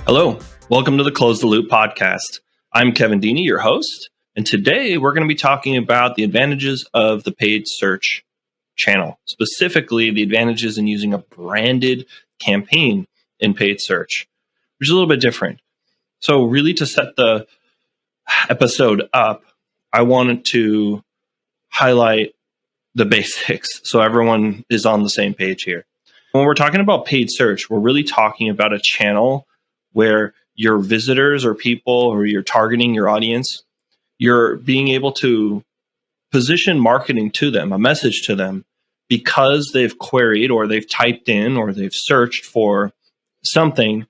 Hello, welcome to the Close the Loop podcast. I'm Kevin Deeney, your host, and today we're going to be talking about the advantages of the paid search channel, specifically the advantages in using a branded campaign in paid search, which is a little bit different. So really to set the episode up, I wanted to highlight the basics so everyone is on the same page here. When we're talking about paid search, we're really talking about a channel where your visitors or people, or you're targeting your audience, you're being able to position marketing to them, a message to them, because they've queried or they've typed in or they've searched for something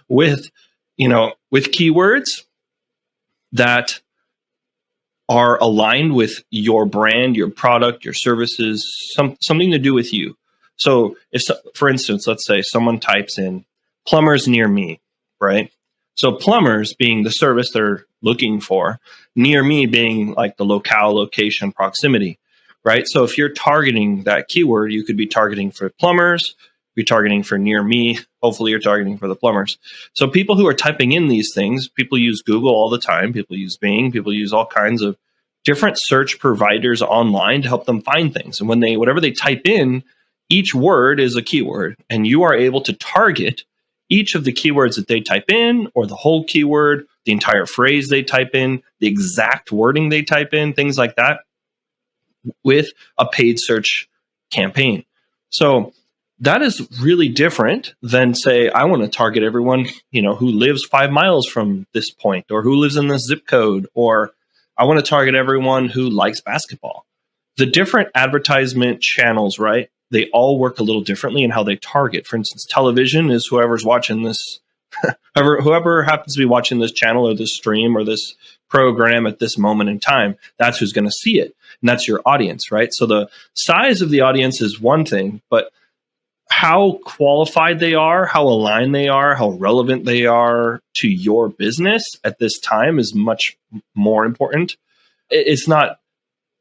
with keywords that are aligned with your brand, your product, your services, something to do with you. So if, for instance, let's say someone types in plumbers near me, right? So plumbers being the service they're looking for, near me being like the locale, location, proximity, right? So if you're targeting that keyword, you could be targeting for plumbers, be targeting for near me. Hopefully you're targeting for the plumbers. So people who are typing in these things, people use Google all the time. People use Bing. People use all kinds of different search providers online to help them find things. And whatever they type in, each word is a keyword, and you are able to target each of the keywords that they type in, or the whole keyword, the entire phrase they type in, the exact wording they type in, things like that, with a paid search campaign. So that is really different than, say, I want to target everyone, who lives 5 miles from this point, or who lives in this zip code, or I want to target everyone who likes basketball. The different advertisement channels, right? They all work a little differently in how they target. For instance, television is whoever's watching this, whoever happens to be watching this channel or this stream or this program at this moment in time, that's who's going to see it. And that's your audience, right? So the size of the audience is one thing, but how qualified they are, how aligned they are, how relevant they are to your business at this time is much more important. It's not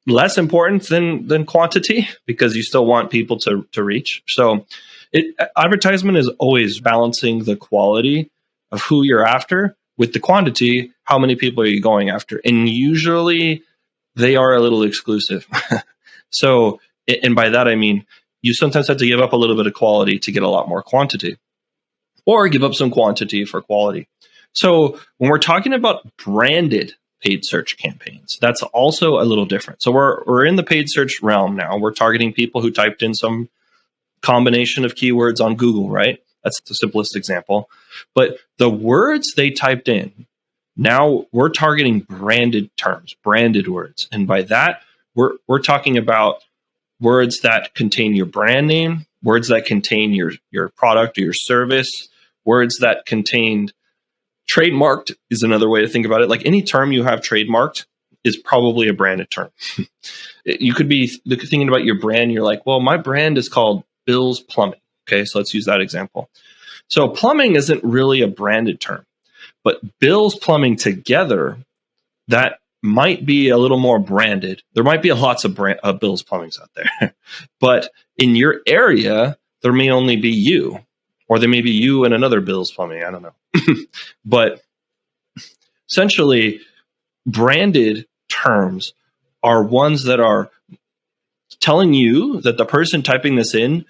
less important than quantity, because you still want people to reach. So advertisement is always balancing the quality of who you're after with the quantity. How many people are you going after? And usually they are a little exclusive. So, and by that I mean, you sometimes have to give up a little bit of quality to get a lot more quantity, or give up some quantity for quality. So when we're talking about branded paid search campaigns, that's also a little different. So we're in the paid search realm now. We're targeting people who typed in some combination of keywords on Google, right? That's the simplest example. But the words they typed in, now we're targeting branded terms, branded words. And by that, we're talking about words that contain your brand name, words that contain your product or your service, words that contained trademarked is another way to think about it. Like any term you have trademarked is probably a branded term. You could be thinking about your brand. You're like, well, my brand is called Bill's Plumbing. Okay, so let's use that example. So plumbing isn't really a branded term, but Bill's Plumbing together, that might be a little more branded. There might be lots of Bill's Plumbings out there, but in your area, there may only be you, or there may be you and another Bill's Plumbing. I don't know. But essentially, branded terms are ones that are telling you that the person typing this in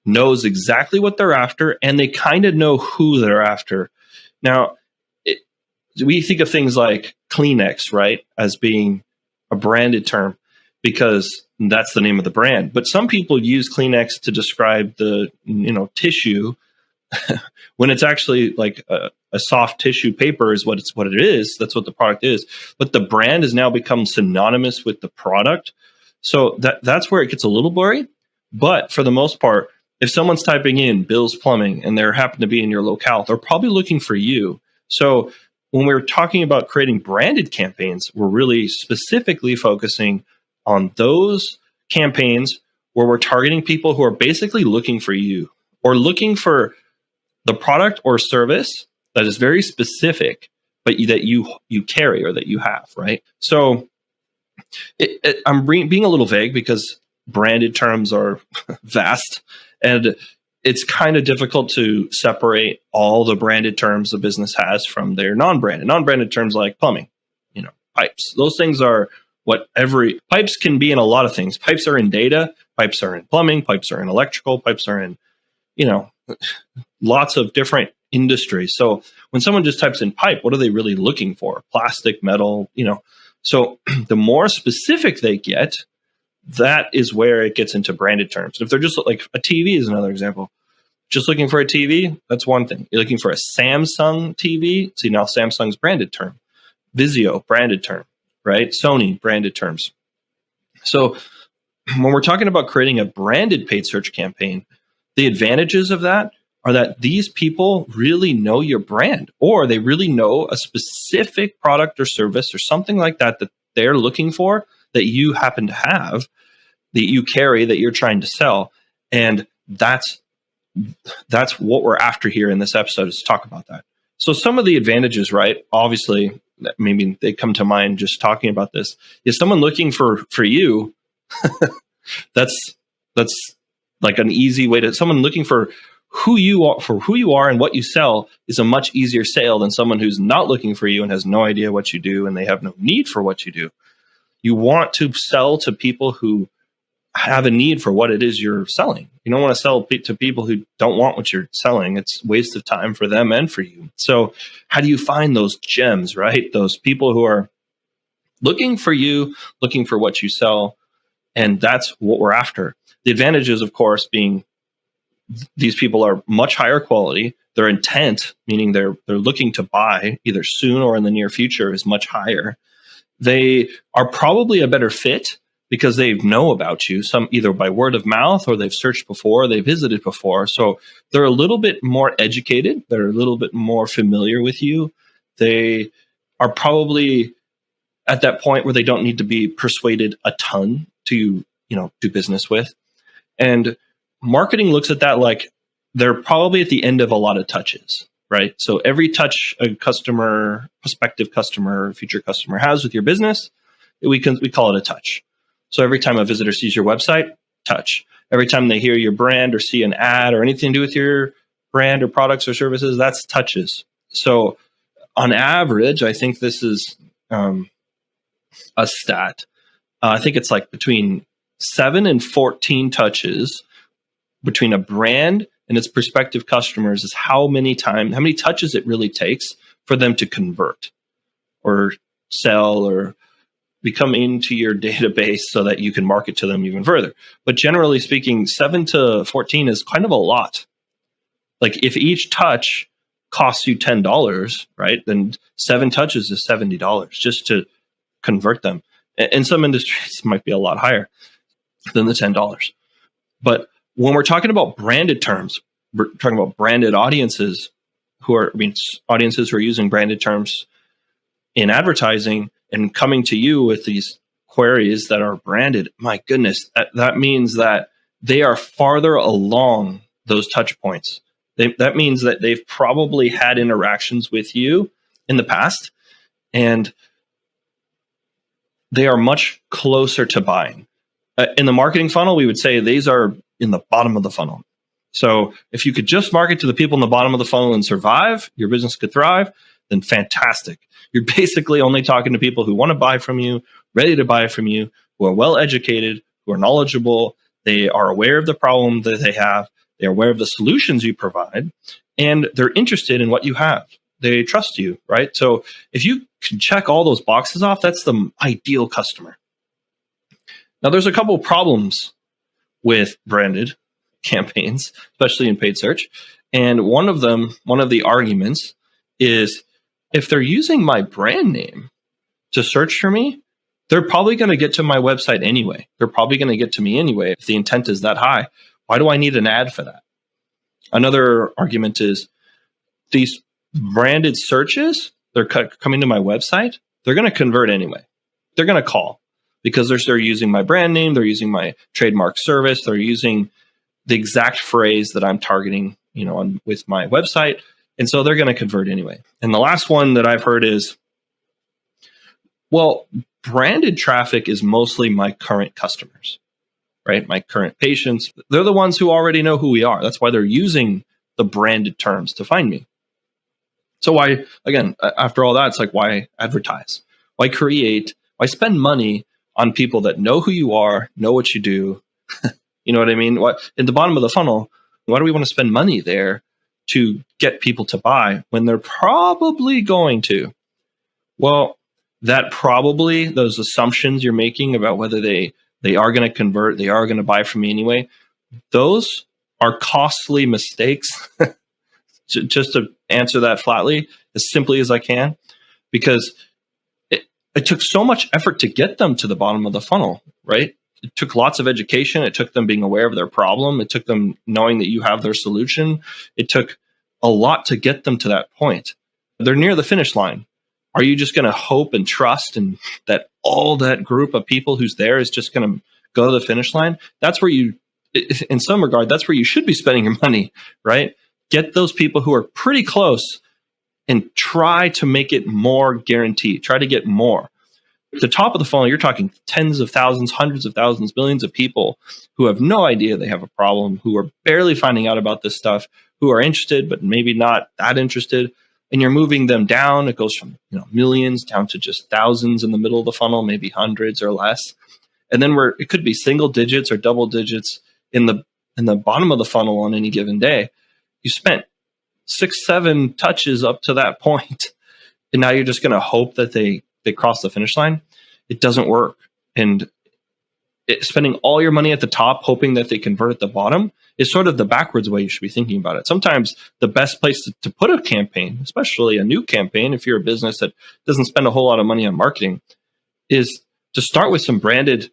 knows exactly what they're after, and they kind of know who they're after. Now, we think of things like Kleenex, right, as being a branded term because that's the name of the brand. But some people use Kleenex to describe the tissue when it's actually like a soft tissue paper is what it is. That's what the product is. But the brand has now become synonymous with the product. So that's where it gets a little blurry. But for the most part, if someone's typing in Bill's Plumbing and they happen to be in your locale, they're probably looking for you. So when we're talking about creating branded campaigns, we're really specifically focusing on those campaigns where we're targeting people who are basically looking for you, or looking for the product or service that is very specific, but that you carry or that you have, right? So I'm being a little vague because branded terms are vast, and it's kind of difficult to separate all the branded terms a business has from their non-branded. Non-branded terms like plumbing, pipes. Those things are pipes can be in a lot of things. Pipes are in data, pipes are in plumbing, pipes are in electrical, pipes are in, lots of different industries. So when someone just types in pipe, what are they really looking for? Plastic, metal, So the more specific they get, that is where it gets into branded terms. If they're just like a TV is another example. Just looking for a TV, that's one thing. You're looking for a Samsung TV. See, now Samsung's branded term. Vizio, branded term, right? Sony, branded terms. So when we're talking about creating a branded paid search campaign, the advantages of that are that these people really know your brand, or they really know a specific product or service or something like that they're looking for that you happen to have, that you carry, that you're trying to sell. And that's what we're after here in this episode, is to talk about that. So some of the advantages, right? Obviously, maybe they come to mind just talking about this. Is someone looking for you? that's like an easy way to. Someone looking for who you are and what you sell is a much easier sale than someone who's not looking for you and has no idea what you do and they have no need for what you do. You want to sell to people who have a need for what it is you're selling. You don't want to sell to people who don't want what you're selling. It's a waste of time for them and for you. So how do you find those gems, right? Those people who are looking for you, looking for what you sell. And that's what we're after. The advantages, of course, being these people are much higher quality. Their intent, meaning they're looking to buy either soon or in the near future, is much higher. They are probably a better fit because they know about you, some either by word of mouth, or they've searched before, they visited before. So they're a little bit more educated. They're a little bit more familiar with you. They are probably at that point where they don't need to be persuaded a ton to, do business with. And marketing looks at that like they're probably at the end of a lot of touches, right? So every touch a prospective customer, future customer has with your business, we call it a touch. So every time a visitor sees your website, touch. Every time they hear your brand or see an ad or anything to do with your brand or products or services, that's touches. So on average, I think this is a stat. I think it's like between 7 and 14 touches between a brand and its prospective customers is how many touches it really takes for them to convert or sell or become into your database so that you can market to them even further. But generally speaking, 7 to 14 is kind of a lot. Like if each touch costs you $10, right, then 7 touches is $70 just to convert them. In some industries, it might be a lot higher than the $10. But when we're talking about branded terms, we're talking about branded audiences audiences who are using branded terms in advertising and coming to you with these queries that are branded. My goodness, that means that they are farther along those touch points. That means that they've probably had interactions with you in the past, and they are much closer to buying. In the marketing funnel, we would say these are in the bottom of the funnel. So if you could just market to the people in the bottom of the funnel and survive, your business could thrive, then fantastic. You're basically only talking to people who want to buy from you, ready to buy from you, who are well educated, who are knowledgeable. They are aware of the problem that they have. They're aware of the solutions you provide, and they're interested in what you have. They trust you, right? So if you can check all those boxes off, that's the ideal customer. Now, there's a couple of problems with branded campaigns, especially in paid search. And one of the arguments is if they're using my brand name to search for me, they're probably going to get to my website anyway. They're probably going to get to me anyway if the intent is that high. Why do I need an ad for that? Another argument is these branded searches, they're coming to my website, they're going to convert anyway. They're going to call because they're using my brand name, they're using my trademark service, they're using the exact phrase that I'm targeting, with my website. And so they're going to convert anyway. And the last one that I've heard is, well, branded traffic is mostly my current customers. right? My current patients, they're the ones who already know who we are. That's why they're using the branded terms to find me. So why, again, after all that, it's like, why advertise? Why spend money on people that know who you are, know what you do? You know what I mean? What in the bottom of the funnel, why do we want to spend money there to get people to buy when they're probably going to? Well, that probably, those assumptions you're making about whether they are going to convert, they are going to buy from me anyway, those are costly mistakes. Just to answer that flatly, as simply as I can, because it took so much effort to get them to the bottom of the funnel, right? It took lots of education. It took them being aware of their problem. It took them knowing that you have their solution. It took a lot to get them to that point. They're near the finish line. Are you just going to hope and trust and that all that group of people who's there is just going to go to the finish line? That's where you, in some regard, that's where you should be spending your money, right? Get those people who are pretty close and try to make it more guaranteed. Try to get more. At the top of the funnel, you're talking tens of thousands, hundreds of thousands, millions of people who have no idea they have a problem, who are barely finding out about this stuff, who are interested, but maybe not that interested. And you're moving them down. It goes from millions down to just thousands in the middle of the funnel, maybe hundreds or less. And then it could be single digits or double digits in the bottom of the funnel on any given day. You spent 6-7 touches up to that point, and now you're just going to hope that they cross the finish line. It doesn't work. And spending all your money at the top, hoping that they convert at the bottom, is sort of the backwards way you should be thinking about it. Sometimes the best place to put a campaign, especially a new campaign, if you're a business that doesn't spend a whole lot of money on marketing, is to start with some branded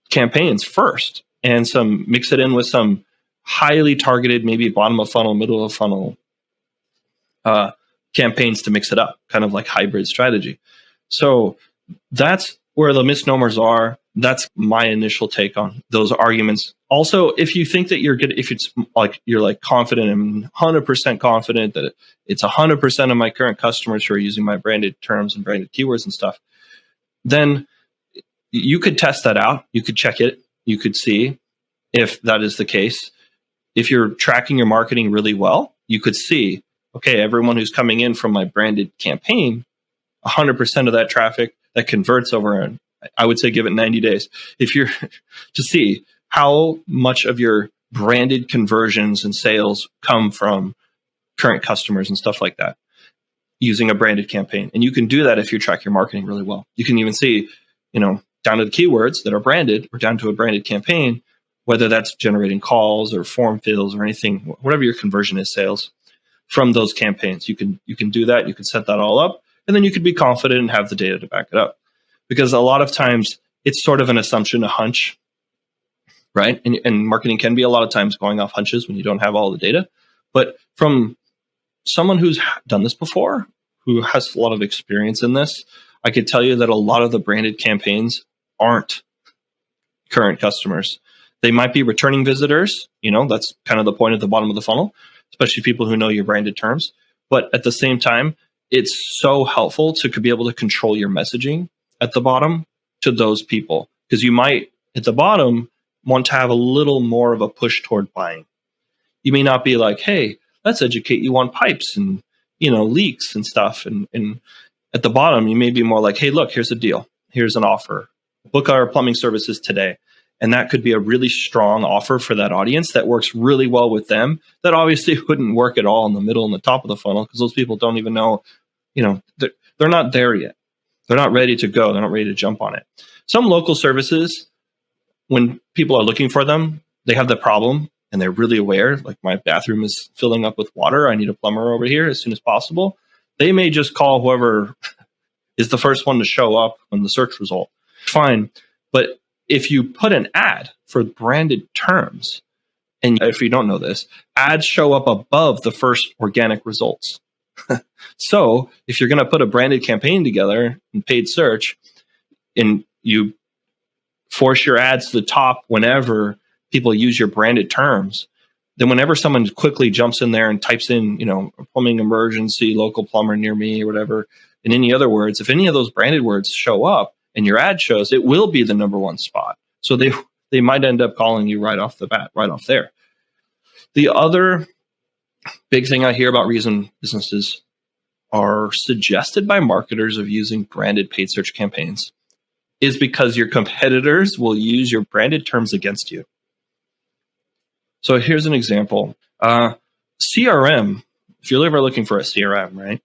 campaigns first, and mix it in with some highly targeted, maybe bottom of funnel, middle of funnel campaigns to mix it up, kind of like hybrid strategy. So that's where the misnomers are. That's my initial take on those arguments. Also, if you think that you're good, if it's like you're like confident and 100% confident that it's 100% of my current customers who are using my branded terms and branded keywords and stuff, then you could test that out. You could check it. You could see if that is the case. If you're tracking your marketing really well, you could see, okay, everyone who's coming in from my branded campaign, 100% of that traffic that converts over, and I would say give it 90 days. If you're to see how much of your branded conversions and sales come from current customers and stuff like that using a branded campaign. And you can do that if you track your marketing really well. You can even see, down to the keywords that are branded or down to a branded campaign, whether that's generating calls or form fills or anything, whatever your conversion is, sales from those campaigns. You can do that. You can set that all up, and then you could be confident and have the data to back it up. Because a lot of times it's sort of an assumption, a hunch, right? And marketing can be a lot of times going off hunches when you don't have all the data. But from someone who's done this before, who has a lot of experience in this, I could tell you that a lot of the branded campaigns aren't current customers. They might be returning visitors. That's kind of the point at the bottom of the funnel, especially people who know your branded terms. But at the same time, it's so helpful to be able to control your messaging at the bottom to those people, because you might at the bottom want to have a little more of a push toward buying. You may not be like, hey, let's educate you on pipes and leaks and stuff. And at the bottom, you may be more like, hey, look, here's a deal. Here's an offer. Book our plumbing services today. And that could be a really strong offer for that audience that works really well with them. That obviously wouldn't work at all in the middle and the top of the funnel, because those people don't even know, they're not there yet. They're not ready to go. They're not ready to jump on it. Some local services, when people are looking for them, they have the problem and they're really aware, like my bathroom is filling up with water. I need a plumber over here as soon as possible. They may just call whoever is the first one to show up on the search result. Fine. But if you put an ad for branded terms, and if you don't know this, ads show up above the first organic results. So if you're going to put a branded campaign together in paid search, and you force your ads to the top whenever people use your branded terms, then whenever someone quickly jumps in there and types in, plumbing emergency, local plumber near me, or whatever, in any other words, if any of those branded words show up and your ad shows, it will be the number one spot. So they they might end up calling you right off the bat, right off there. The other big thing I hear about reason businesses are suggested by marketers of using branded paid search campaigns is because your competitors will use your branded terms against you. So here's an example. CRM, if you're ever looking for a CRM, right?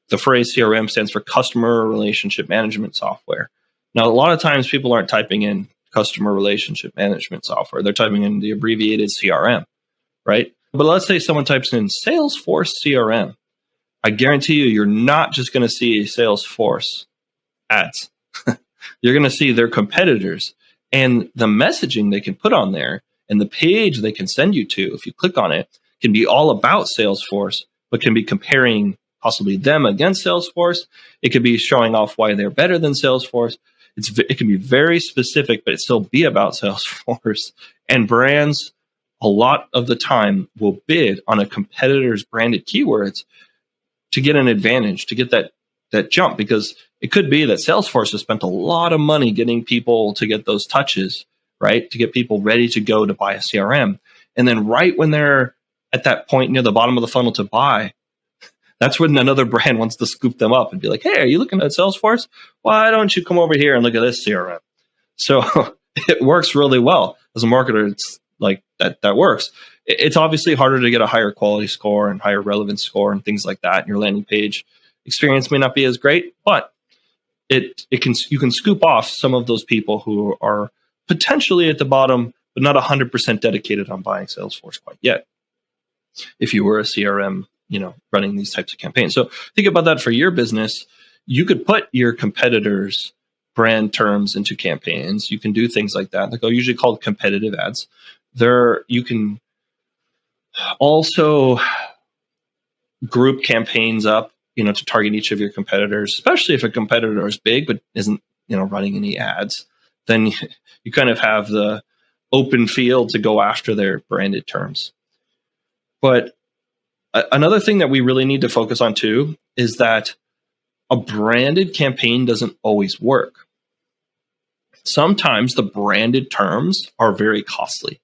The phrase CRM stands for Customer Relationship Management Software. Now, a lot of times people aren't typing in Customer Relationship Management Software. They're typing in the abbreviated CRM, right? But let's say someone types in Salesforce CRM. I guarantee you're not just going to see Salesforce ads. You're going to see their competitors, and the messaging they can put on there and the page they can send you to, if you click on it, can be all about Salesforce, but can be comparing possibly them against Salesforce. It could be showing off why they're better than Salesforce. It can be very specific, but it still be about Salesforce. And brands, a lot of the time, will bid on a competitor's branded keywords to get an advantage, to get that jump, because it could be that Salesforce has spent a lot of money getting people to get those touches, right? To get people ready to go to buy a CRM. And then right when they're at that point near the bottom of the funnel to buy, that's when another brand wants to scoop them up and be like, hey, are you looking at Salesforce? Why don't you come over here and look at this CRM? So it works really well. As a marketer, it's like that works. It's obviously harder to get a higher quality score and higher relevance score and things like that. And your landing page experience may not be as great, but you can scoop off some of those people who are potentially at the bottom, but not 100% dedicated on buying Salesforce quite yet. If you were a CRM, running these types of campaigns. So think about that for your business. You could put your competitors' brand terms into campaigns. You can do things like that. They're usually called competitive ads. You can also group campaigns up, to target each of your competitors, especially if a competitor is big but isn't, running any ads. Then you kind of have the open field to go after their branded terms. But another thing that we really need to focus on too is that a branded campaign doesn't always work. Sometimes the branded terms are very costly.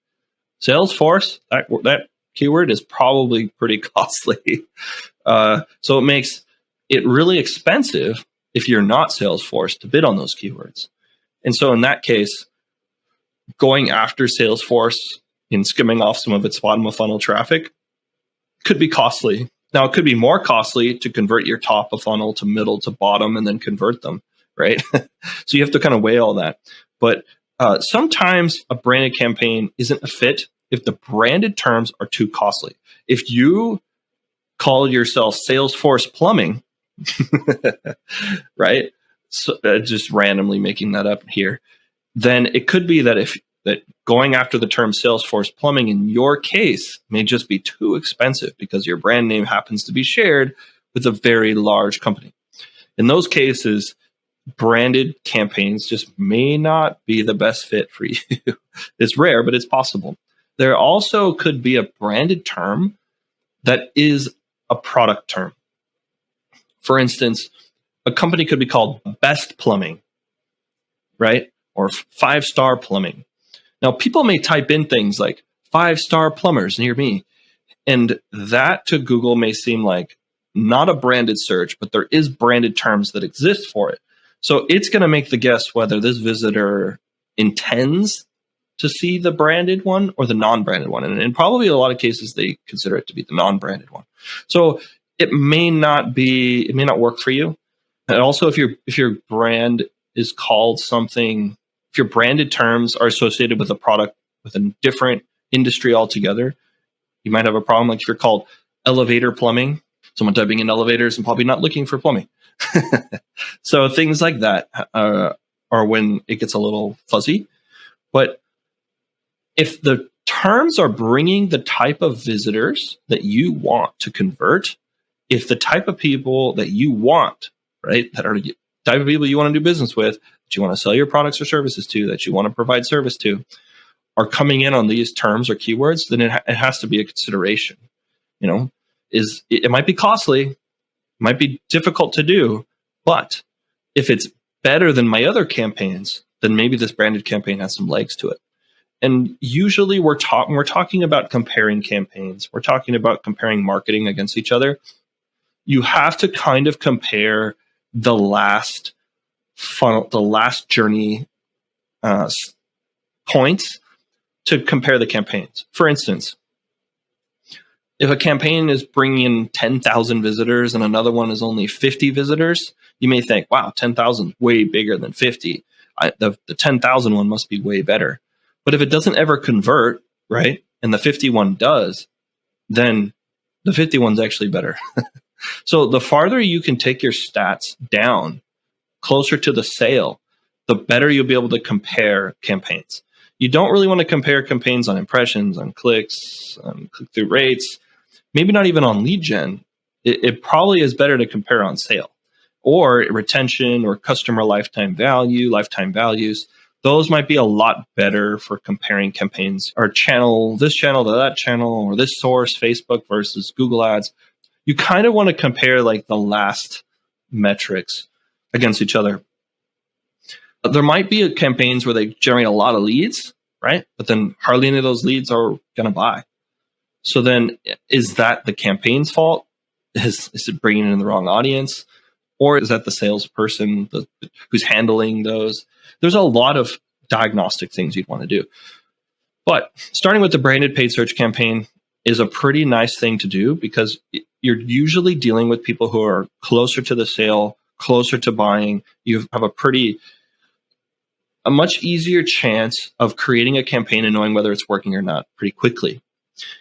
Salesforce, that keyword is probably pretty costly. So it makes it really expensive if you're not Salesforce to bid on those keywords. And so in that case, going after Salesforce and skimming off some of its bottom of funnel traffic could be costly. Now, it could be more costly to convert your top of funnel to middle to bottom and then convert them, right? So you have to kind of weigh all that. But sometimes a branded campaign isn't a fit if the branded terms are too costly. If you call yourself Salesforce Plumbing, right? So, just randomly making that up here, then it could be that that going after the term Salesforce Plumbing in your case may just be too expensive because your brand name happens to be shared with a very large company. In those cases, branded campaigns just may not be the best fit for you. It's rare, but it's possible. There also could be a branded term that is a product term. For instance, a company could be called Best Plumbing, right? Or 5-star plumbing. Now, people may type in things like 5-star plumbers near me, and that to Google may seem like not a branded search, but there is branded terms that exist for it. So it's going to make the guess whether this visitor intends to see the branded one or the non-branded one. And in probably a lot of cases, they consider it to be the non-branded one. So it may not work for you. And also, if your brand is called something, if your branded terms are associated with a product with a different industry altogether, you might have a problem. Like if you're called elevator plumbing, someone typing in elevators and probably not looking for plumbing. So things like that are when it gets a little fuzzy. But if the terms are bringing the type of visitors that you want to convert, if the type of people that you want, right, that are the type of people you want to do business with, that you want to sell your products or services to, that you want to provide service to, are coming in on these terms or keywords, then it has to be a consideration. It might be costly, might be difficult to do, but if it's better than my other campaigns, then maybe this branded campaign has some legs to it. And usually we're talking about comparing campaigns. We're talking about comparing marketing against each other. You have to kind of compare the last funnel, the last journey points to compare the campaigns. For instance, if a campaign is bringing in 10,000 visitors and another one is only 50 visitors, you may think, wow, 10,000 is way bigger than 50. The 10,000 one must be way better. But if it doesn't ever convert, right, and the 51 does, then the 51 is actually better. So the farther you can take your stats down, closer to the sale, the better you'll be able to compare campaigns. You don't really want to compare campaigns on impressions, on clicks, on click-through rates, maybe not even on lead gen. It probably is better to compare on sale or retention or customer lifetime values. Those might be a lot better for comparing campaigns or this channel to that channel, or this source, Facebook versus Google Ads. You kind of want to compare like the last metrics against each other. There might be campaigns where they generate a lot of leads, right? But then hardly any of those leads are going to buy. So then is that the campaign's fault? Is it bringing in the wrong audience? Or is that the salesperson who's handling those? There's a lot of diagnostic things you'd want to do. But starting with the branded paid search campaign is a pretty nice thing to do, because you're usually dealing with people who are closer to the sale, closer to buying. You have a much easier chance of creating a campaign and knowing whether it's working or not pretty quickly,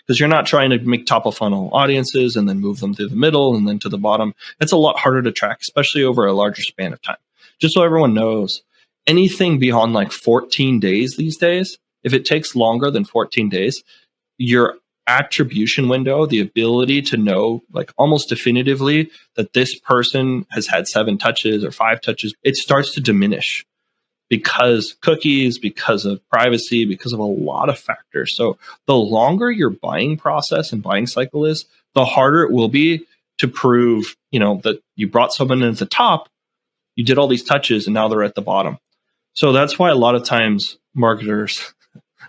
because you're not trying to make top of funnel audiences and then move them through the middle and then to the bottom. It's a lot harder to track, especially over a larger span of time. Just so everyone knows, anything beyond like 14 days these days, if it takes longer than 14 days, your attribution window, the ability to know like almost definitively that this person has had 7 touches or 5 touches, it starts to diminish because cookies, because of privacy, because of a lot of factors. So the longer your buying process and buying cycle is, the harder it will be to prove, that you brought someone in at the top, you did all these touches, and now they're at the bottom. So that's why a lot of times marketers,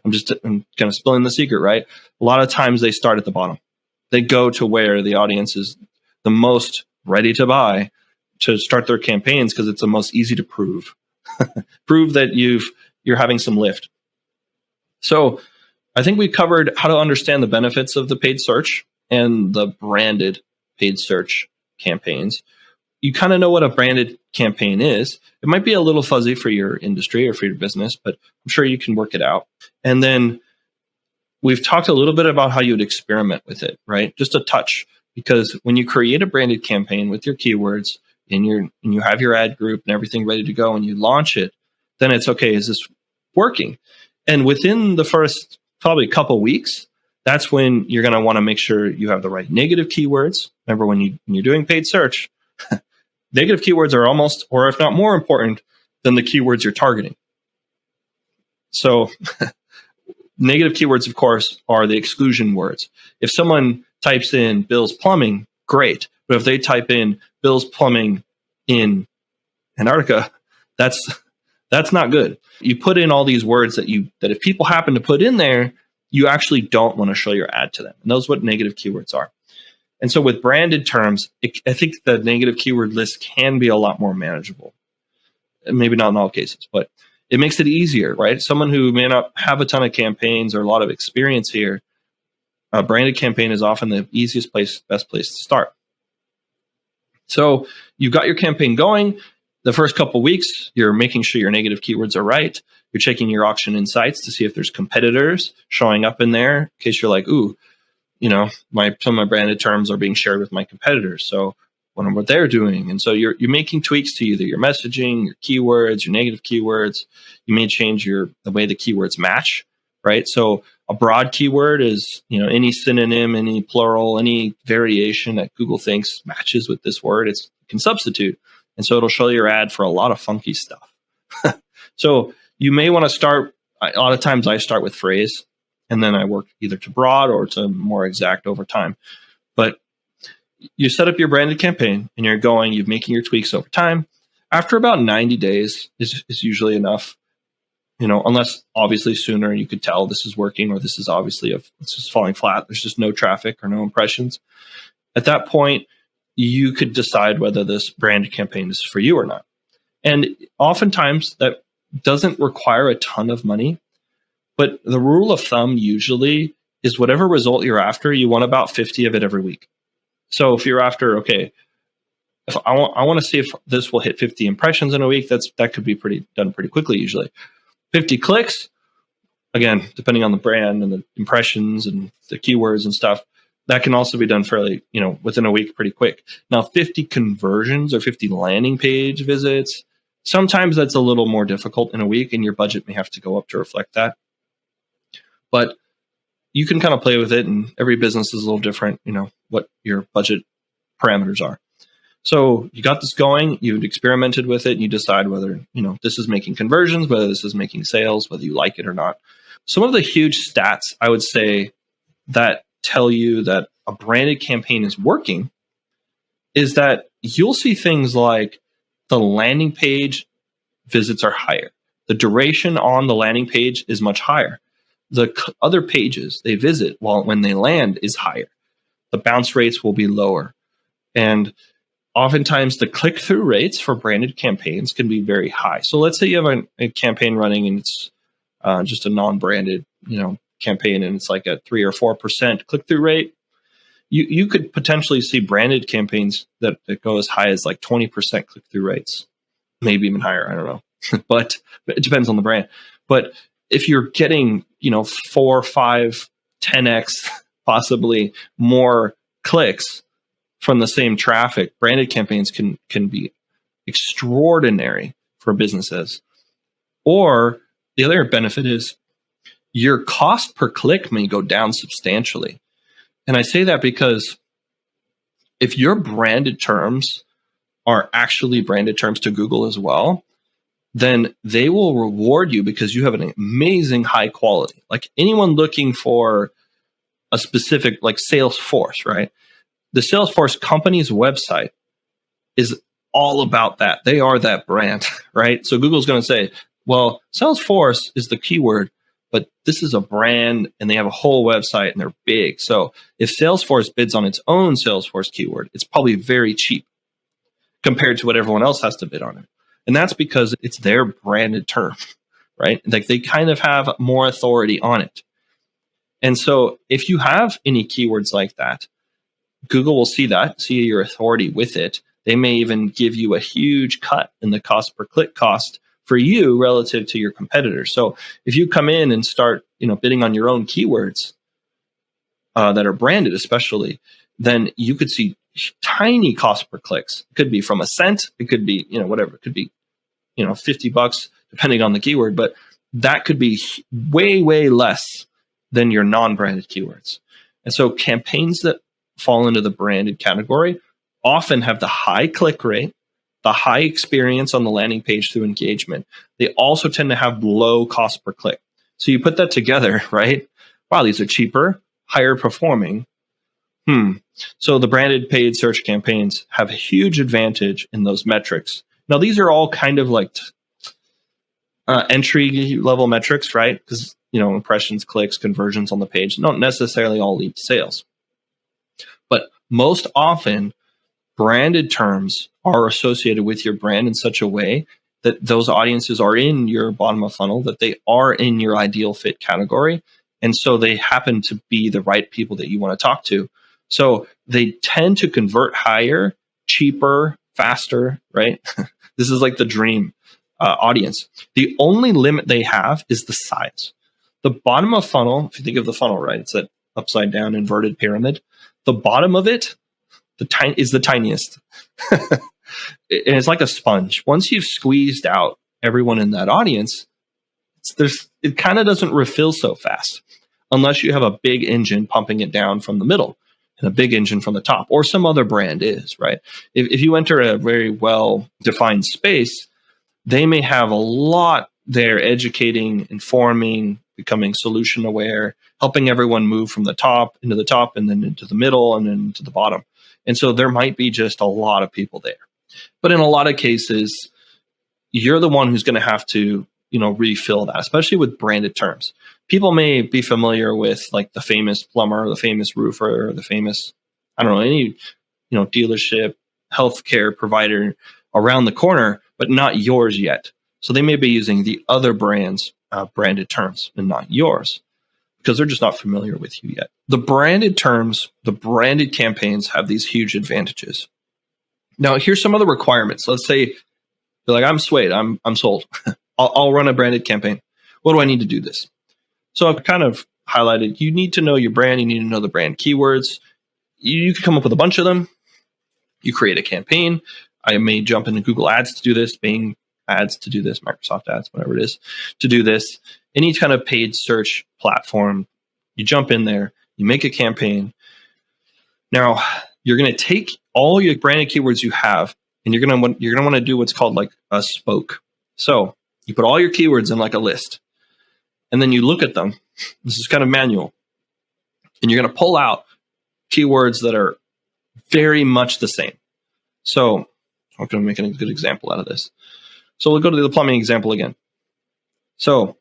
I'm kind of spilling the secret, right? A lot of times they start at the bottom. They go to where the audience is the most ready to buy to start their campaigns, because it's the most easy to prove. Prove that you're having some lift. So I think we covered how to understand the benefits of the paid search and the branded paid search campaigns. You kind of know what a branded campaign is. It might be a little fuzzy for your industry or for your business, but I'm sure you can work it out. And then we've talked a little bit about how you would experiment with it, right? Just a touch, because when you create a branded campaign with your keywords and you have your ad group and everything ready to go and you launch it, then it's okay, is this working? And within the first probably couple weeks, that's when you're going to want to make sure you have the right negative keywords. Remember, when you're doing paid search, negative keywords are almost, or if not more important than the keywords you're targeting. So negative keywords, of course, are the exclusion words. If someone types in Bill's Plumbing, great. But if they type in Bill's Plumbing in Antarctica, that's not good. You put in all these words that if people happen to put in there, you actually don't want to show your ad to them. And those are what negative keywords are. And so with branded terms, I think the negative keyword list can be a lot more manageable. Maybe not in all cases, but it makes it easier, right? Someone who may not have a ton of campaigns or a lot of experience here, a branded campaign is often the best place to start. So you've got your campaign going. The first couple of weeks, you're making sure your negative keywords are right. You're checking your auction insights to see if there's competitors showing up in there, in case you're like, ooh, some of my branded terms are being shared with my competitors. So wonder what they're doing. And so you're making tweaks to either your messaging, your keywords, your negative keywords. You may change the way the keywords match, right? So a broad keyword is, any synonym, any plural, any variation that Google thinks matches with this word, you can substitute. And so it'll show your ad for a lot of funky stuff. So you may want to start, a lot of times I start with phrase, and then I work either to broad or to more exact over time. But you set up your branded campaign and you're making your tweaks over time. After about 90 days is usually enough. unless obviously sooner you could tell this is working or this is obviously it's just falling flat. There's just no traffic or no impressions. At that point, you could decide whether this brand campaign is for you or not. And oftentimes that doesn't require a ton of money, but the rule of thumb usually is whatever result you're after, you want about 50 of it every week. So if you're after, okay, if I want to see if this will hit 50 impressions in a week, that could be done pretty quickly usually. 50 clicks, again, depending on the brand and the impressions and the keywords and stuff, that can also be done fairly, within a week, pretty quick. Now, 50 conversions or 50 landing page visits, sometimes that's a little more difficult in a week, and your budget may have to go up to reflect that. But you can kind of play with it, and every business is a little different, what your budget parameters are. So you got this going, you've experimented with it, and you decide whether, this is making conversions, whether this is making sales, whether you like it or not. Some of the huge stats I would say that tell you that a branded campaign is working is that you'll see things like the landing page visits are higher. The duration on the landing page is much higher. The other pages they visit when they land is higher. The bounce rates will be lower. And oftentimes the click-through rates for branded campaigns can be very high. So let's say you have a campaign running and it's just a non-branded, campaign, and it's like a 3 or 4% click-through rate. You could potentially see branded campaigns that go as high as like 20% click-through rates, maybe even higher. I don't know, but it depends on the brand. But if you're getting 4, 5, 10x possibly more clicks from the same traffic, branded campaigns can be extraordinary for businesses. Or the other benefit is your cost per click may go down substantially. And I say that because if your branded terms are actually branded terms to Google as well, then they will reward you because you have an amazing high quality. Like anyone looking for a specific, like Salesforce, right? The Salesforce company's website is all about that. They are that brand, right? So Google's going to say, well, Salesforce is the keyword, but this is a brand and they have a whole website and they're big. So if Salesforce bids on its own Salesforce keyword, it's probably very cheap compared to what everyone else has to bid on it. And that's because it's their branded term, right? Like they kind of have more authority on it. And so if you have any keywords like that, Google will see your authority with it. They may even give you a huge cut in the cost per click cost for you relative to your competitors. So if you come in and start, bidding on your own keywords that are branded, especially, then you could see tiny cost per clicks. It could be from a cent. It could be, whatever. It could be, $50 depending on the keyword, but that could be way, way less than your non-branded keywords. And so campaigns that fall into the branded category often have the high click rate, the high experience on the landing page through engagement. They also tend to have low cost per click. So you put that together, right? Wow, these are cheaper, higher performing. So the branded paid search campaigns have a huge advantage in those metrics. Now, these are all kind of like entry level metrics, right? Because, impressions, clicks, conversions on the page don't necessarily all lead to sales. But most often, branded terms are associated with your brand in such a way that those audiences are in your bottom of funnel, that they are in your ideal fit category. And so they happen to be the right people that you want to talk to. So they tend to convert higher, cheaper, faster, right? This is like the dream audience. The only limit they have is the size. The bottom of funnel, if you think of the funnel, right? It's that upside down inverted pyramid. The bottom of it, is the tiniest. And it's like a sponge. Once you've squeezed out everyone in that audience, it kind of doesn't refill so fast unless you have a big engine pumping it down from the middle and a big engine from the top, or some other brand is, right? If you enter a very well-defined space, they may have a lot there educating, informing, becoming solution aware, helping everyone move from the top and then into the middle and then into the bottom. And so there might be just a lot of people there. But in a lot of cases, you're the one who's going to have to refill that, especially with branded terms. People may be familiar with like the famous plumber, the famous roofer, the famous, I don't know, any, dealership, healthcare provider around the corner, but not yours yet. So they may be using the other brand's branded terms and not yours because they're just not familiar with you yet. The branded terms, the branded campaigns have these huge advantages. Now, here's some of the requirements. Let's say you're like, I'm swayed, I'm sold. I'll run a branded campaign. What do I need to do this? So I've kind of highlighted, you need to know your brand. You need to know the brand keywords. You can come up with a bunch of them. You create a campaign. I may jump into Google Ads to do this, Bing Ads to do this, Microsoft Ads, whatever it is, to do this. Any kind of paid search platform, you jump in there, you make a campaign. Now, you're going to take all your branded keywords you have, and you're going to want to do what's called like a spoke. So you put all your keywords in like a list, and then you look at them. This is kind of manual. And you're going to pull out keywords that are very much the same. So I'm going to make a good example out of this. So we'll go to the plumbing example again. So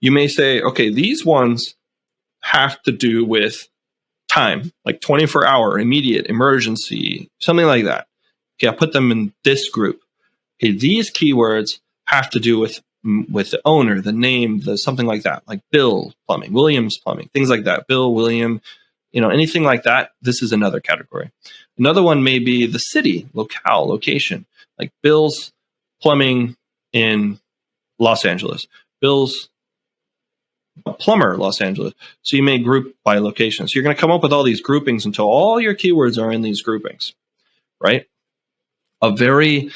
you may say, okay, these ones have to do with time, like 24-hour, immediate, emergency, something like that. Okay, I'll put them in this group. Okay, these keywords have to do with the owner, the name, something like that, like Bill Plumbing, Williams Plumbing, things like that. Bill, William, anything like that. This is another category. Another one may be the city, locale, location, like Bill's Plumbing in Los Angeles, Bill's plumber, Los Angeles. So you may group by location. So you're going to come up with all these groupings until all your keywords are in these groupings, right? A very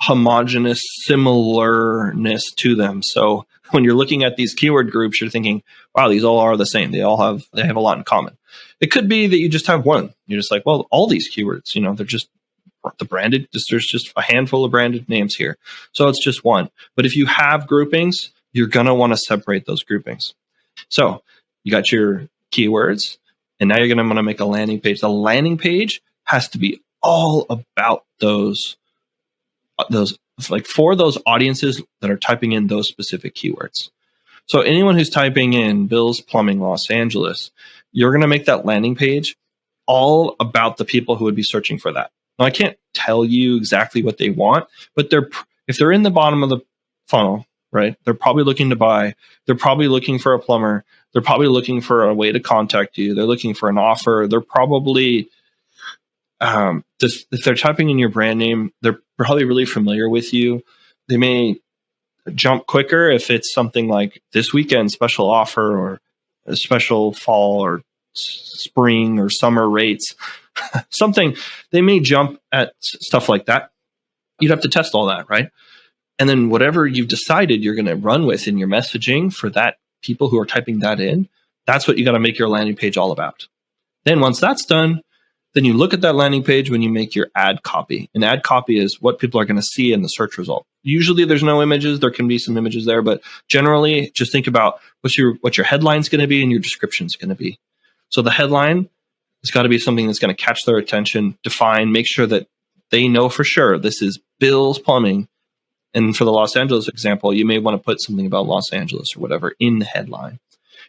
homogeneous similarness to them. So when you're looking at these keyword groups, you're thinking, wow, these all are the same. They have a lot in common. It could be that you just have one. You're just like, well, all these keywords, they're just the branded, there's just a handful of branded names here. So it's just one. But if you have groupings, you're going to want to separate those groupings. So you got your keywords, and now you're going to want to make a landing page. The landing page has to be all about those like for those audiences that are typing in those specific keywords. So anyone who's typing in Bill's Plumbing Los Angeles, you're going to make that landing page all about the people who would be searching for that. Now, I can't tell you exactly what they want, but if they're in the bottom of the funnel, right, they're probably looking to buy. They're probably looking for a plumber. They're probably looking for a way to contact you. They're looking for an offer. They're probably, if they're typing in your brand name, they're probably really familiar with you. They may jump quicker if it's something like this weekend special offer or a special fall or spring or summer rates. Something, they may jump at stuff like that. You'd have to test all that, right? And then whatever you've decided you're going to run with in your messaging for that people who are typing that in, that's what you got to make your landing page all about. Then once that's done, then you look at that landing page when you make your ad copy. And ad copy is what people are going to see in the search result. Usually there's no images. There can be some images there, but generally just think about what your headline's going to be and your description's going to be. So the headline has got to be something that's going to catch their attention, define, make sure that they know for sure this is Bill's Plumbing. And for the Los Angeles example, you may want to put something about Los Angeles or whatever in the headline.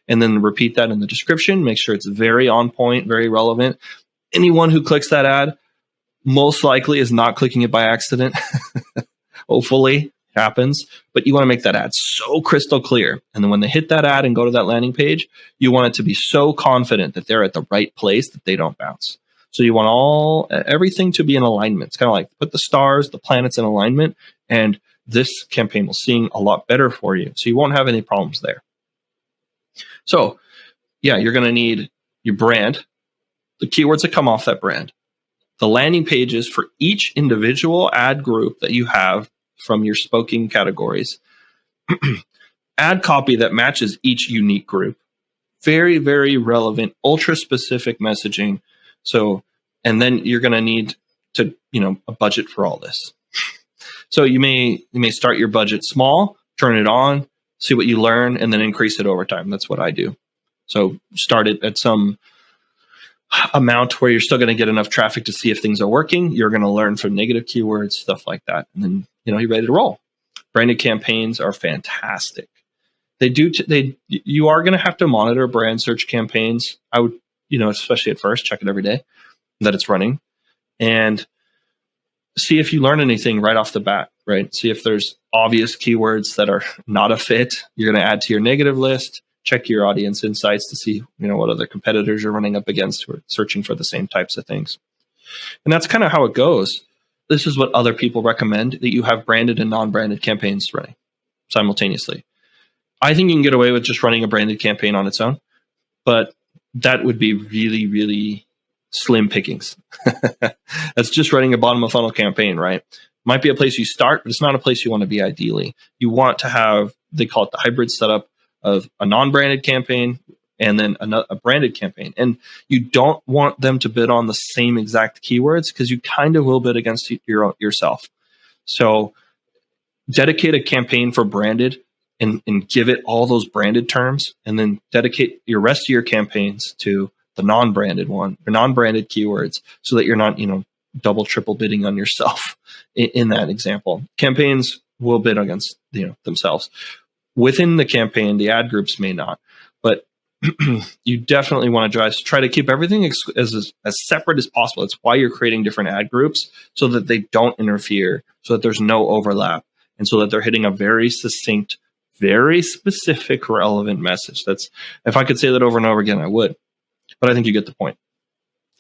And then repeat that in the description. Make sure it's very on point, very relevant. Anyone who clicks that ad most likely is not clicking it by accident. Hopefully it happens. But you want to make that ad so crystal clear. And then when they hit that ad and go to that landing page, you want it to be so confident that they're at the right place that they don't bounce. So you want everything to be in alignment. It's kind of like put the stars, the planets in alignment, and this campaign will sing a lot better for you. So you won't have any problems there. So yeah, you're going to need your brand, the keywords that come off that brand, the landing pages for each individual ad group that you have from your spoken categories, ad copy that matches each unique group, very, very relevant, ultra specific messaging. So, and then you're going to need to, a budget for all this. So you may start your budget small, turn it on, see what you learn, and then increase it over time. That's what I do. So start it at some amount where you're still going to get enough traffic to see if things are working. You're going to learn from negative keywords, stuff like that. And then, you're ready to roll. Branded campaigns are fantastic. You are going to have to monitor brand search campaigns. I would, especially at first, check it every day that it's running and see if you learn anything right off the bat, right? See if there's obvious keywords that are not a fit. You're going to add to your negative list. Check your audience insights to see, what other competitors you're running up against who are searching for the same types of things. And that's kind of how it goes. This is what other people recommend, that you have branded and non-branded campaigns running simultaneously. I think you can get away with just running a branded campaign on its own, but that would be really, really slim pickings. That's just running a bottom of funnel campaign, right? Might be a place you start, but it's not a place you want to be ideally. You want to have, they call it the hybrid setup of a non-branded campaign and then a branded campaign. And you don't want them to bid on the same exact keywords because you kind of will bid against yourself. So dedicate a campaign for branded and give it all those branded terms, and then dedicate your rest of your campaigns to the non-branded one, or non-branded keywords, so that you're not, double, triple bidding on yourself in that example. Campaigns will bid against, themselves. Within the campaign, the ad groups may not, but you definitely want to try to keep everything as separate as possible. It's why you're creating different ad groups, so that they don't interfere, so that there's no overlap, and so that they're hitting a very succinct, very specific, relevant message. If I could say that over and over again, I would, but I think you get the point.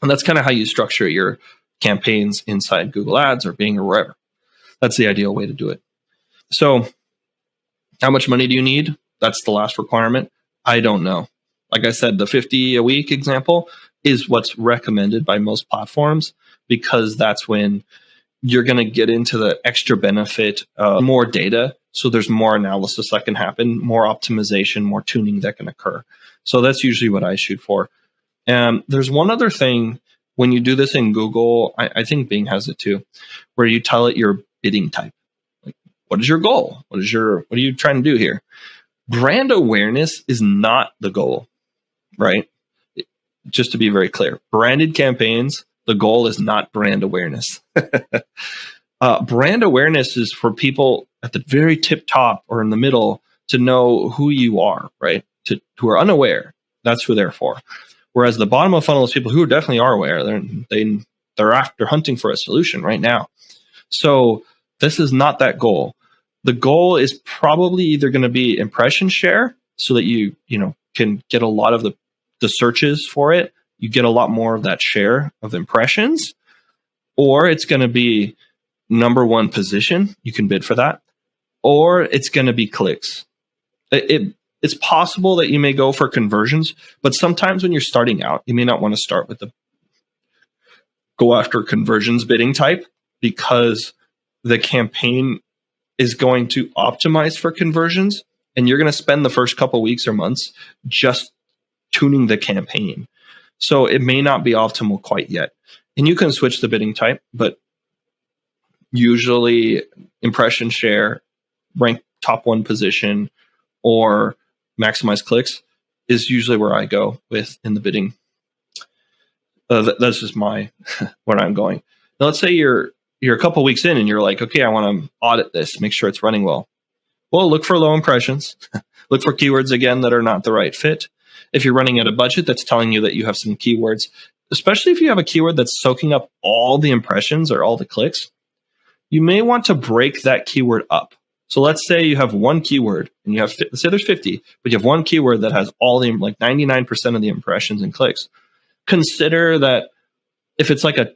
And that's kind of how you structure your campaigns inside Google Ads or Bing or wherever. That's the ideal way to do it. So how much money do you need? That's the last requirement. I don't know. Like I said, the $50 a week example is what's recommended by most platforms, because that's when you're going to get into the extra benefit of more data. So there's more analysis that can happen, more optimization, more tuning that can occur. So that's usually what I shoot for. There's one other thing when you do this in Google, I think Bing has it too, where you tell it your bidding type. Like, what is your goal? What are you trying to do here? Brand awareness is not the goal, right? Just to be very clear, branded campaigns, the goal is not brand awareness. Brand awareness is for people at the very tip top or in the middle to know who you are, right? Who are unaware. That's who they're for. Whereas the bottom of funnel is people who definitely are aware. They're after hunting for a solution right now. So this is not that goal. The goal is probably either going to be impression share, so that you can get a lot of the searches for it. You get a lot more of that share of impressions, or it's going to be number one position. You can bid for that, or it's going to be clicks. It's possible that you may go for conversions, but sometimes when you're starting out, you may not want to start with go after conversions bidding type, because the campaign is going to optimize for conversions, and you're going to spend the first couple weeks or months just tuning the campaign. So it may not be optimal quite yet. And you can switch the bidding type, but usually impression share, rank top one position, or maximize clicks is usually where I go with in the bidding. That's just where I'm going. Now, let's say you're a couple weeks in and you're like, okay, I want to audit this, make sure it's running well. Well, look for low impressions. Look for keywords, again, that are not the right fit. If you're running at a budget that's telling you that you have some keywords, especially if you have a keyword that's soaking up all the impressions or all the clicks, you may want to break that keyword up. So let's say you have one keyword and let's say there's 50, but you have one keyword that has all 99% of the impressions and clicks. Consider that if it's like a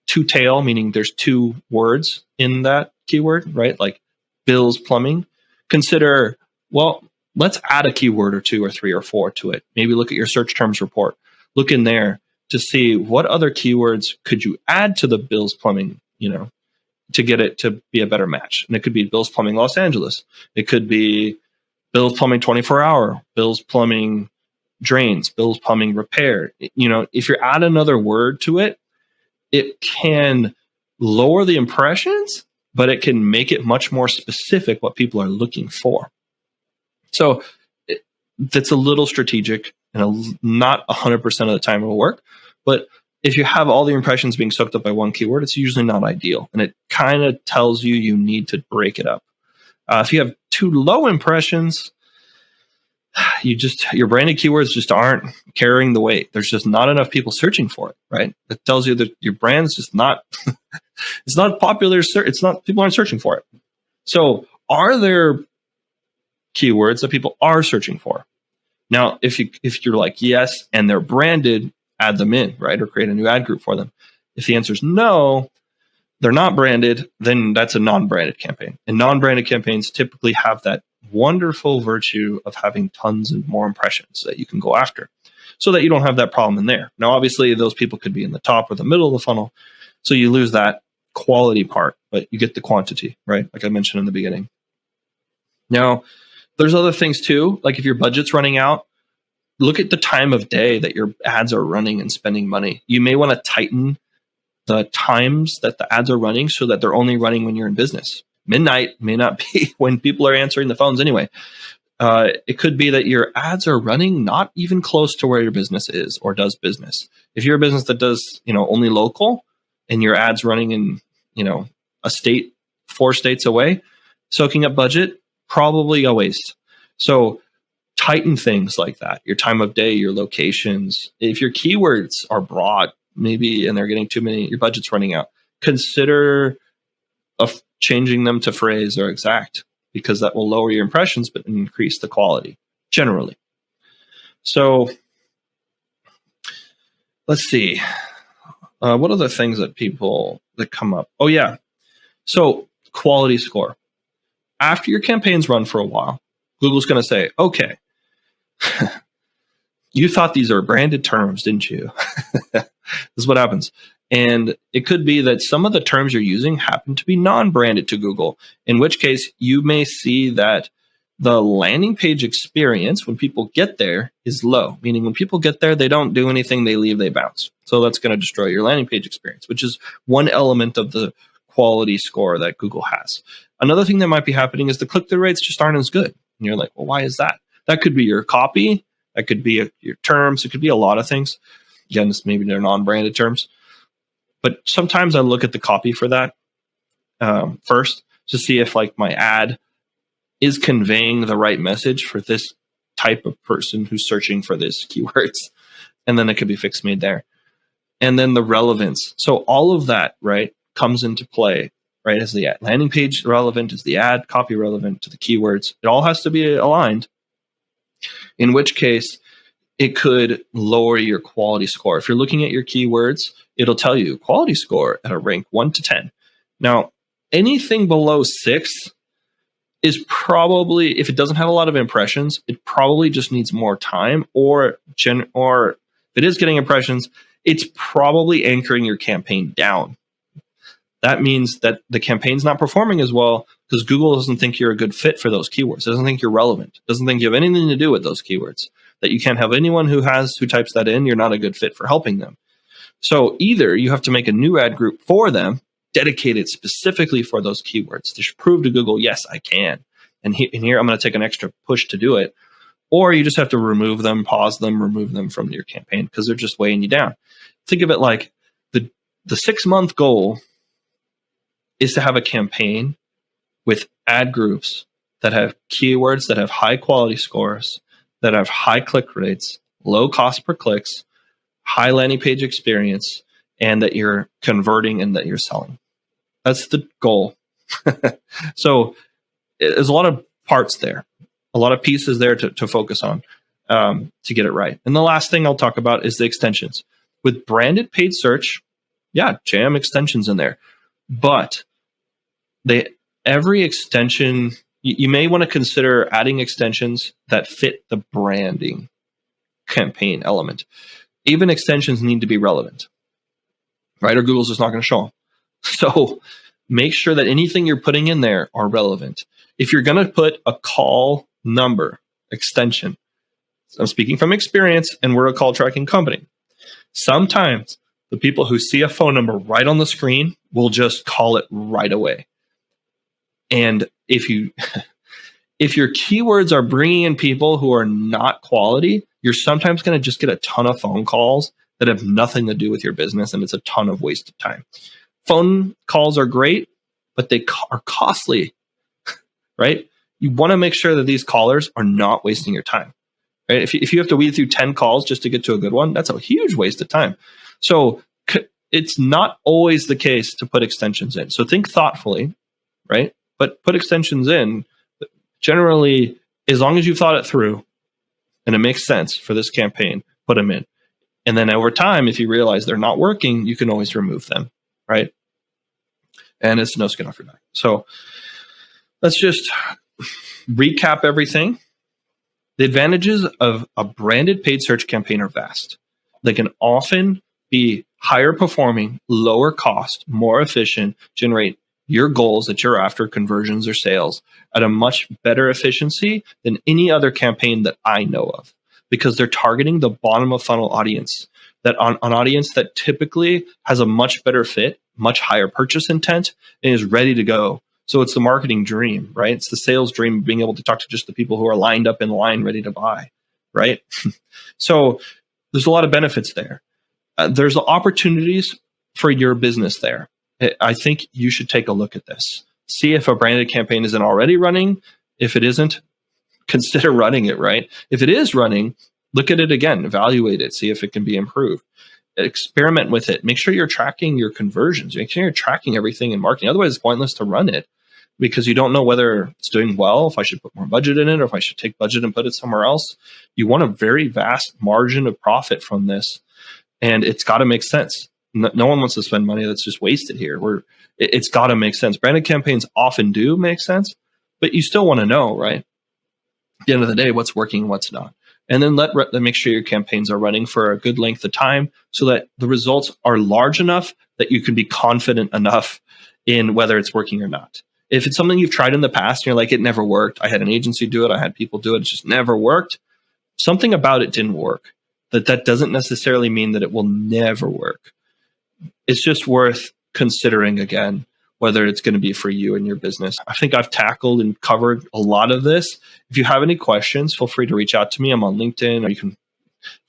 two-tail, meaning there's two words in that keyword, right? Like Bill's Plumbing. Consider, well, let's add a keyword or two or three or four to it. Maybe look at your search terms report. Look in there to see what other keywords could you add to the Bill's Plumbing, to get it to be a better match. And it could be Bill's Plumbing Los Angeles. It could be Bill's Plumbing 24-hour, Bill's Plumbing Drains, Bill's Plumbing Repair. If you add another word to it, it can lower the impressions, but it can make it much more specific what people are looking for. So that's a little strategic, and not 100% of the time it will work. But if you have all the impressions being soaked up by one keyword, it's usually not ideal. And it kind of tells you need to break it up. If you have too low impressions, your branded keywords just aren't carrying the weight. There's just not enough people searching for it, right? That tells you that your brand's just not, it's not popular. It's not, people aren't searching for it. So are there keywords that people are searching for? Now, if you're like, yes, and they're branded, add them in, right? Or create a new ad group for them. If the answer is no, they're not branded, then that's a non-branded campaign. And non-branded campaigns typically have that wonderful virtue of having tons and more impressions that you can go after so that you don't have that problem in there. Now, obviously, those people could be in the top or the middle of the funnel. So you lose that quality part, but you get the quantity, right? Like I mentioned in the beginning. Now, there's other things too. Like if your budget's running out, look at the time of day that your ads are running and spending money. You may want to tighten the times that the ads are running so that they're only running when you're in business. Midnight may not be when people are answering the phones anyway. It could be that your ads are running not even close to where your business is or does business. If you're a business that does, only local and your ads running in, a state, 4 states away, soaking up budget, probably a waste. So tighten things like that. Your time of day, your locations. If your keywords are broad, maybe, and they're getting too many, your budget's running out, consider changing them to phrase or exact, because that will lower your impressions but increase the quality generally. So let's see. What are the things that come up? Oh, yeah. So quality score. After your campaigns run for a while, Google's going to say, okay, you thought these are branded terms, didn't you? This is what happens. And it could be that some of the terms you're using happen to be non-branded to Google, in which case you may see that the landing page experience when people get there is low, meaning when people get there, they don't do anything, they leave, they bounce. So that's going to destroy your landing page experience, which is one element of the quality score that Google has. Another thing that might be happening is the click-through rates just aren't as good. And you're like, well, why is that? That could be your copy. That could be your terms. It could be a lot of things. Again, maybe they're non-branded terms. But sometimes I look at the copy for that first to see if like my ad is conveying the right message for this type of person who's searching for this keywords. And then it could be fixed made there. And then the relevance. So all of that, right, comes into play, right? Is the landing page relevant? Is the ad copy relevant to the keywords? It all has to be aligned, in which case it could lower your quality score. If you're looking at your keywords, it'll tell you quality score at a rank 1 to 10. Now, anything below 6 is probably, if it doesn't have a lot of impressions, it probably just needs more time, or if it is getting impressions, it's probably anchoring your campaign down. That means that the campaign's not performing as well because Google doesn't think you're a good fit for those keywords, doesn't think you're relevant, doesn't think you have anything to do with those keywords, that you can't have anyone who types that in, you're not a good fit for helping them. So either you have to make a new ad group for them, dedicated specifically for those keywords to prove to Google, yes, I can. And here I'm going to take an extra push to do it. Or you just have to remove them, pause them, remove them from your campaign because they're just weighing you down. Think of it like the 6-month goal is to have a campaign with ad groups that have keywords that have high quality scores, that have high click rates, low cost per clicks, high landing page experience, and that you're converting and that you're selling. That's the goal. So there's a lot of parts there, a lot of pieces there to focus on to get it right. And the last thing I'll talk about is the extensions. With branded paid search, yeah, jam extensions in there. But every extension, you may want to consider adding extensions that fit the branding campaign element. Even extensions need to be relevant, right? Or Google's just not going to show them. So make sure that anything you're putting in there are relevant. If you're going to put a call number extension, I'm speaking from experience and we're a call tracking company. Sometimes the people who see a phone number right on the screen will just call it right away. And if your keywords are bringing in people who are not quality, you're sometimes going to just get a ton of phone calls that have nothing to do with your business, and it's a ton of wasted time. Phone calls are great, but they are costly. right? You want to make sure that these callers are not wasting your time, right? If you have to weed through 10 calls just to get to a good one, that's a huge waste of time. So it's not always the case to put extensions in. So think thoughtfully, right? But put extensions in. Generally, as long as you've thought it through and it makes sense for this campaign, put them in. And then over time, if you realize they're not working, you can always remove them, right? And it's no skin off your back. So let's just recap everything. The advantages of a branded paid search campaign are vast. They can often be higher performing, lower cost, more efficient, generate your goals that you're after, conversions or sales, at a much better efficiency than any other campaign that I know of, because they're targeting the bottom of funnel audience, that an audience that typically has a much better fit, much higher purchase intent, and is ready to go. So it's the marketing dream, right? It's the sales dream of being able to talk to just the people who are lined up in line ready to buy, right? So there's a lot of benefits there. There's opportunities for your business there. I think you should take a look at this. See if a branded campaign isn't already running. If it isn't, consider running it, right? If it is running, look at it again, evaluate it, see if it can be improved. Experiment with it. Make sure you're tracking your conversions. Make sure you're tracking everything in marketing. Otherwise, it's pointless to run it because you don't know whether it's doing well, if I should put more budget in it, or if I should take budget and put it somewhere else. You want a very vast margin of profit from this, and it's got to make sense. No one wants to spend money that's just wasted here. It's got to make sense. Branded campaigns often do make sense, but you still want to know, right? At the end of the day, what's working, what's not. And then make sure your campaigns are running for a good length of time so that the results are large enough that you can be confident enough in whether it's working or not. If it's something you've tried in the past and you're like, it never worked, I had an agency do it, I had people do it, it just never worked, something about it didn't work. That doesn't necessarily mean that it will never work. It's just worth considering again whether it's going to be for you and your business. I think I've tackled and covered a lot of this. If you have any questions, feel free to reach out to me. I'm on LinkedIn, or you can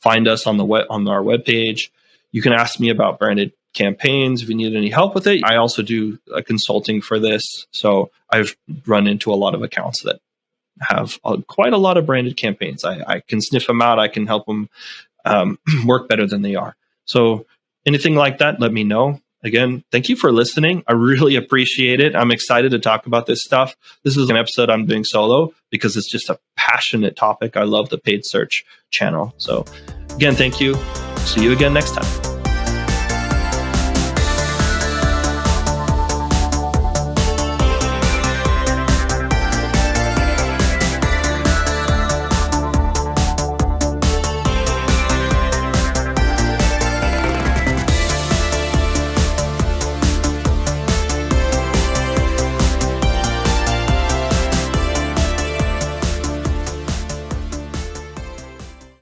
find us on our webpage. You can ask me about branded campaigns if you need any help with it. I also do consulting for this. So I've run into a lot of accounts that have quite a lot of branded campaigns. I can sniff them out. I can help them work better than they are. So anything like that, let me know. Again, thank you for listening. I really appreciate it. I'm excited to talk about this stuff. This is an episode I'm doing solo because it's just a passionate topic. I love the paid search channel. So again, thank you. See you again next time.